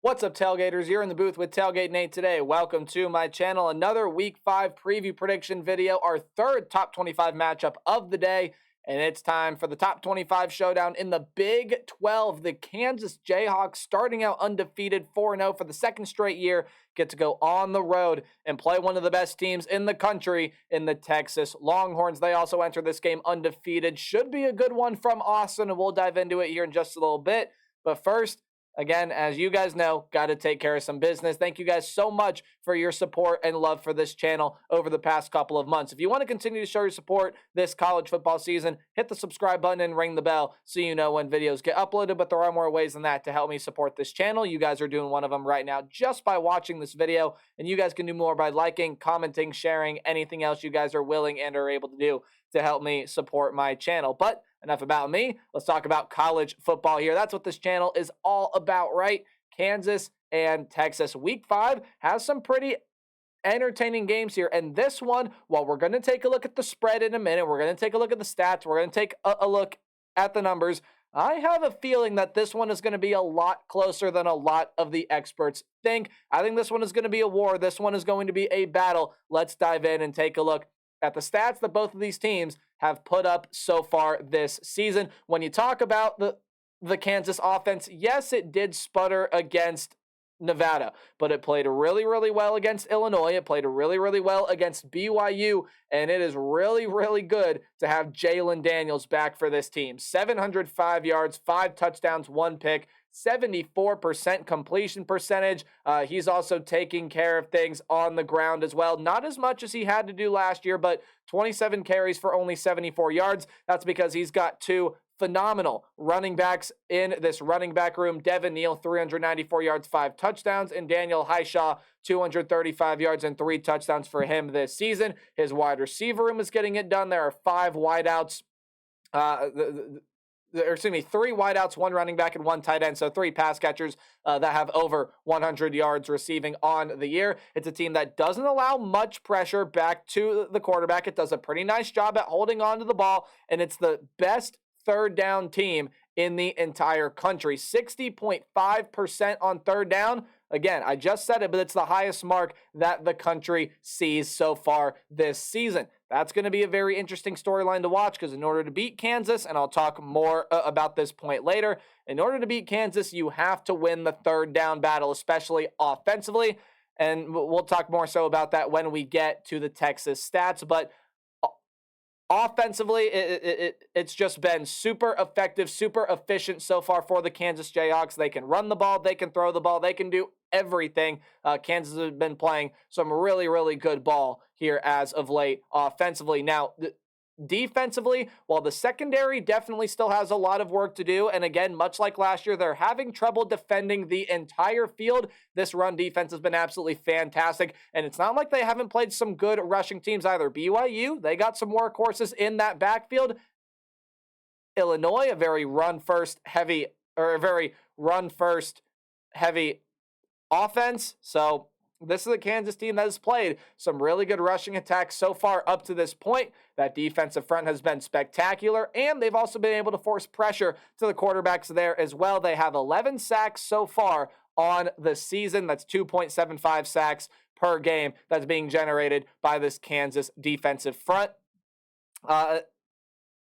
What's up, Tailgaters? You're in the booth with Tailgate Nate today. Welcome to my channel. Another Week 5 preview prediction video, our third top 25 matchup of the day. And it's time for the top 25 showdown in the Big 12. The Kansas Jayhawks, starting out undefeated 4-0 for the second straight year, get to go on the road and play one of the best teams in the country in the Texas Longhorns. They also enter this game undefeated. Should be a good one from Austin, and we'll dive into it here in just a little bit. But first, again, as you guys know, got to take care of some business. Thank you guys so much for your support and love for this channel over the past couple of months. If you want to continue to show your support this college football season, hit the subscribe button and ring the bell so you know when videos get uploaded. But there are more ways than that to help me support this channel. You guys are doing one of them right now just by watching this video. And you guys can do more by liking, commenting, sharing, anything else you guys are willing and are able to do to help me support my channel. But enough about me. Let's talk about college football here. That's what this channel is all about, right? Kansas and Texas. Week 5 has some pretty entertaining games here. And this one, while we're going to take a look at the spread in a minute, we're going to take a look at the stats, we're going to take a look at the numbers. I have a feeling that this one is going to be a lot closer than a lot of the experts think. I think this one is going to be a war. This one is going to be a battle. Let's dive in and take a look at the stats that both of these teams have put up so far this season. When you talk about the Kansas offense, yes, it did sputter against Nevada, but it played really, really well against Illinois. It played really, really well against BYU, and it is really, really good to have Jalen Daniels back for this team. 705 yards, 5 touchdowns, 1 pick, 74% completion percentage. He's also taking care of things on the ground as well. Not as much as he had to do last year, but 27 carries for only 74 yards. That's because he's got 2 phenomenal running backs in this running back room. Devin Neal, 394 yards, 5 touchdowns, and Daniel Highshaw, 235 yards and 3 touchdowns for him this season. His wide receiver room is getting it done. There are 5 wideouts. 3 wideouts, 1 running back, and 1 tight end. So 3 pass catchers that have over 100 yards receiving on the year. It's a team that doesn't allow much pressure back to the quarterback. It does a pretty nice job at holding on to the ball, and it's the best third down team in the entire country. 60.5% on third down. Again, I just said it, but it's the highest mark that the country sees so far this season. That's going to be a very interesting storyline to watch because in order to beat Kansas, and I'll talk more about this point later, in order to beat Kansas, you have to win the third down battle, especially offensively. And we'll talk more so about that when we get to the Texas stats. But offensively, it's just been super effective, super efficient so far for the Kansas Jayhawks. They can run the ball, they can throw the ball, they can do everything. Kansas has been playing some really, really good ball here as of late offensively. Now, defensively, while the secondary definitely still has a lot of work to do, and again, much like last year, they're having trouble defending the entire field. This run defense has been absolutely fantastic, and it's not like they haven't played some good rushing teams either. BYU, they got some workhorses in that backfield. Illinois, a very run-first heavy offense. So this is a Kansas team that has played some really good rushing attacks so far up to this point. That defensive front has been spectacular, and they've also been able to force pressure to the quarterbacks there as well. They have 11 sacks so far on the season. That's 2.75 sacks per game that's being generated by this Kansas defensive front.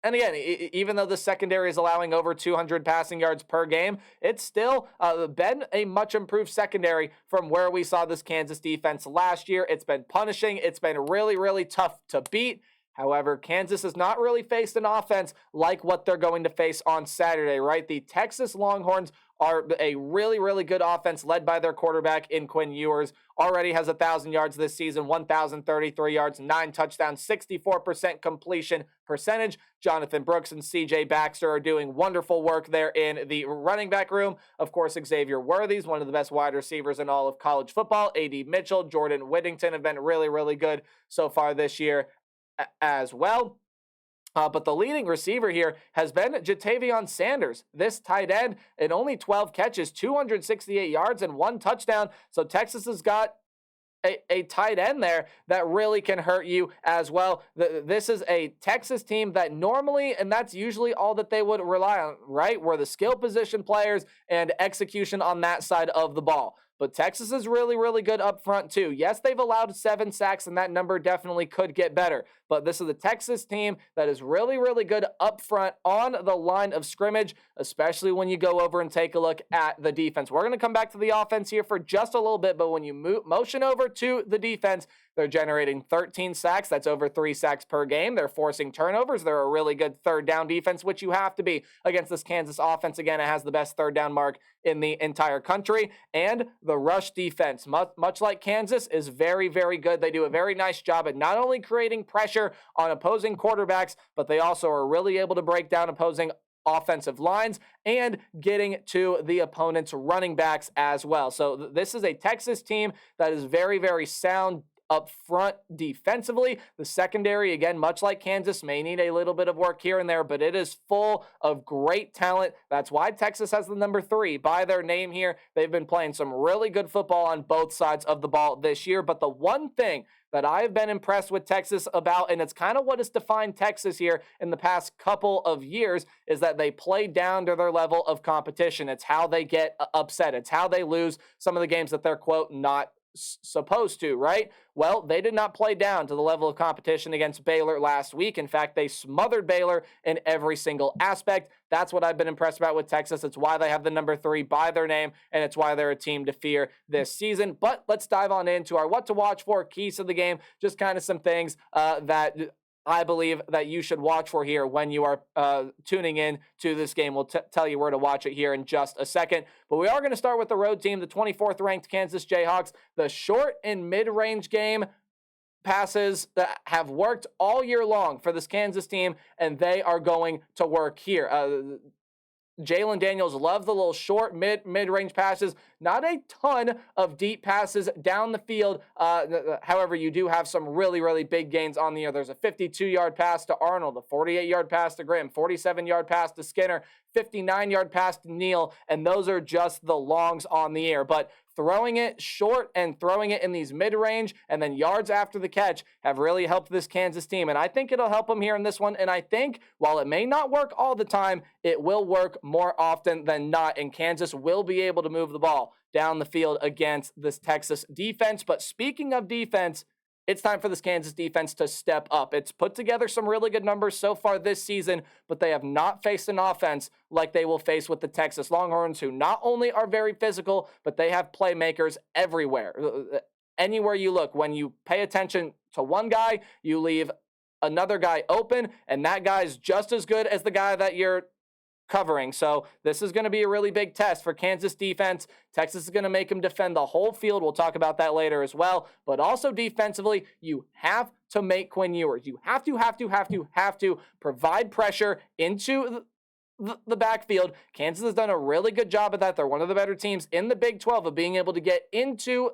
And again, even though the secondary is allowing over 200 passing yards per game, it's still been a much improved secondary from where we saw this Kansas defense last year. It's been punishing. It's been really, really tough to beat. However, Kansas has not really faced an offense like what they're going to face on Saturday, right? The Texas Longhorns are a really, really good offense led by their quarterback in Quinn Ewers. Already has 1,000 yards this season, 1,033 yards, 9 touchdowns, 64% completion percentage. Jonathan Brooks and CJ Baxter are doing wonderful work there in the running back room. Of course, Xavier Worthy's one of the best wide receivers in all of college football. A.D. Mitchell, Jordan Whittington have been really, really good so far this year as well. But the leading receiver here has been Jatavion Sanders. This tight end in only 12 catches, 268 yards, and 1 touchdown. So Texas has got a tight end there that really can hurt you as well. This is a Texas team that normally, and that's usually all that they would rely on, right? Were the skill position players and execution on that side of the ball. But Texas is really, really good up front, too. Yes, they've allowed 7 sacks, and that number definitely could get better. But this is a Texas team that is really, really good up front on the line of scrimmage, especially when you go over and take a look at the defense. We're going to come back to the offense here for just a little bit, but when you motion over to the defense, they're generating 13 sacks. That's over 3 sacks per game. They're forcing turnovers. They're a really good third down defense, which you have to be against this Kansas offense. Again, it has the best third down mark in the entire country. And the rush defense, much like Kansas, is very, very good. They do a very nice job at not only creating pressure on opposing quarterbacks, but they also are really able to break down opposing offensive lines and getting to the opponent's running backs as well. So this is a Texas team that is very, very sound up front defensively. The secondary, again, much like Kansas, may need a little bit of work here and there, but it is full of great talent. That's why Texas has the number 3 by their name here. They've been playing some really good football on both sides of the ball this year, but the one thing that I've been impressed with Texas about, and it's kind of what has defined Texas here in the past couple of years, is that they play down to their level of competition. It's how they get upset. It's how they lose some of the games that they're, quote, not supposed to, right? Well, they did not play down to the level of competition against Baylor last week. In fact, they smothered Baylor in every single aspect. That's what I've been impressed about with Texas. It's why they have the number 3 by their name, and it's why they're a team to fear this season. But let's dive on into our what to watch for, keys to the game, just kind of some things that I believe that you should watch for here when you are tuning in to this game. We'll tell you where to watch it here in just a second. But we are going to start with the road team, the 24th ranked Kansas Jayhawks. The short and mid-range game passes that have worked all year long for this Kansas team, and they are going to work here. Jalen Daniels loves the little short mid-range passes. Not a ton of deep passes down the field. However, you do have some really, really big gains on the year. There's a 52-yard pass to Arnold, a 48-yard pass to Grimm, 47-yard pass to Skinner, 59-yard pass to Neal, and those are just the longs on the air. But throwing it short and throwing it in these mid-range and then yards after the catch have really helped this Kansas team. And I think it'll help them here in this one. And I think while it may not work all the time, it will work more often than not. And Kansas will be able to move the ball down the field against this Texas defense. But speaking of defense, it's time for this Kansas defense to step up. It's put together some really good numbers so far this season, but they have not faced an offense like they will face with the Texas Longhorns, who not only are very physical, but they have playmakers everywhere. Anywhere you look, when you pay attention to one guy, you leave another guy open, and that guy's just as good as the guy that you're covering. So this is going to be a really big test for Kansas defense. Texas is going to make them defend the whole field. We'll talk about that later as well. But also defensively, you have to make Quinn Ewers. You have to provide pressure into the backfield. Kansas has done a really good job of that. They're one of the better teams in the Big 12 of being able to get into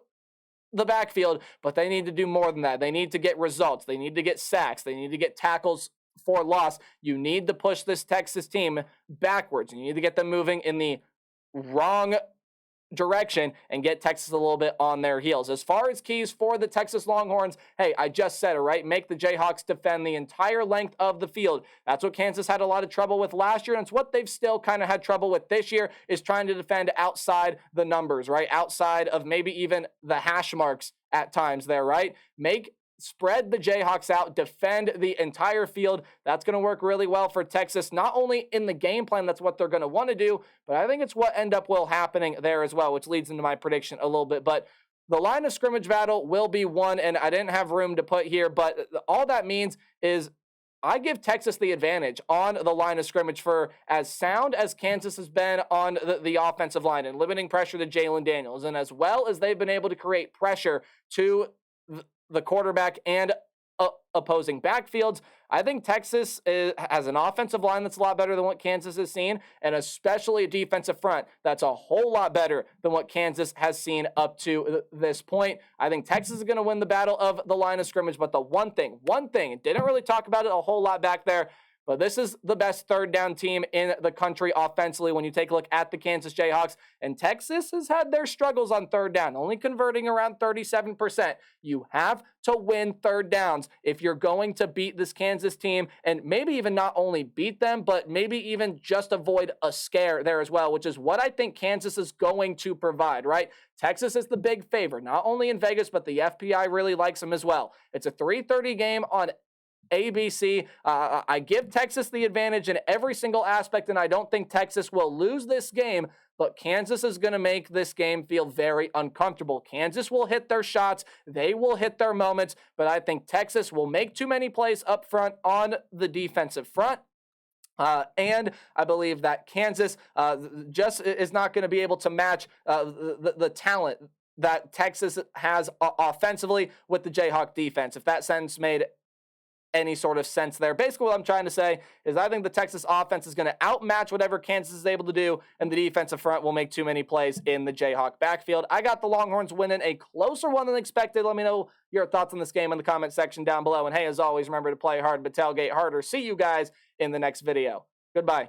the backfield, but they need to do more than that. They need to get results. They need to get sacks. They need to get tackles for loss. You need to push this Texas team backwards. You need to get them moving in the wrong direction and get Texas a little bit on their heels. As far as keys for the Texas Longhorns, hey, I just said it, right? Make the Jayhawks defend the entire length of the field. That's what Kansas had a lot of trouble with last year, and it's what they've still kind of had trouble with this year, is trying to defend outside the numbers, right? Outside of maybe even the hash marks at times there, right? Spread the Jayhawks out, defend the entire field. That's going to work really well for Texas, not only in the game plan, that's what they're going to want to do, but I think it's what will happening there as well, which leads into my prediction a little bit. But the line of scrimmage battle will be won, and I didn't have room to put here, but all that means is I give Texas the advantage on the line of scrimmage for as sound as Kansas has been on the offensive line and limiting pressure to Jalen Daniels, and as well as they've been able to create pressure to the quarterback and opposing backfields. I think Texas has an offensive line that's a lot better than what Kansas has seen, and especially a defensive front that's a whole lot better than what Kansas has seen up to this point. I think Texas is going to win the battle of the line of scrimmage, but the one thing, didn't really talk about it a whole lot back there, But this is the best third down team in the country offensively when you take a look at the Kansas Jayhawks. And Texas has had their struggles on third down, only converting around 37%. You have to win third downs if you're going to beat this Kansas team, and maybe even not only beat them, but maybe even just avoid a scare there as well, which is what I think Kansas is going to provide, right? Texas is the big favorite, not only in Vegas, but the FPI really likes them as well. It's a 3:30 game on ABC. I give Texas the advantage in every single aspect, and I don't think Texas will lose this game, but Kansas is going to make this game feel very uncomfortable. Kansas will hit their shots. They will hit their moments, but I think Texas will make too many plays up front on the defensive front. And I believe that Kansas just is not going to be able to match the talent that Texas has offensively with the Jayhawk defense, if that sentence made any sort of sense there. Basically, what I'm trying to say is I think the Texas offense is going to outmatch whatever Kansas is able to do, and the defensive front will make too many plays in the Jayhawk backfield. I got the Longhorns winning a closer one than expected. Let me know your thoughts on this game in the comment section down below. And hey, as always, remember to play hard, but tailgate harder. See you guys in the next video. Goodbye.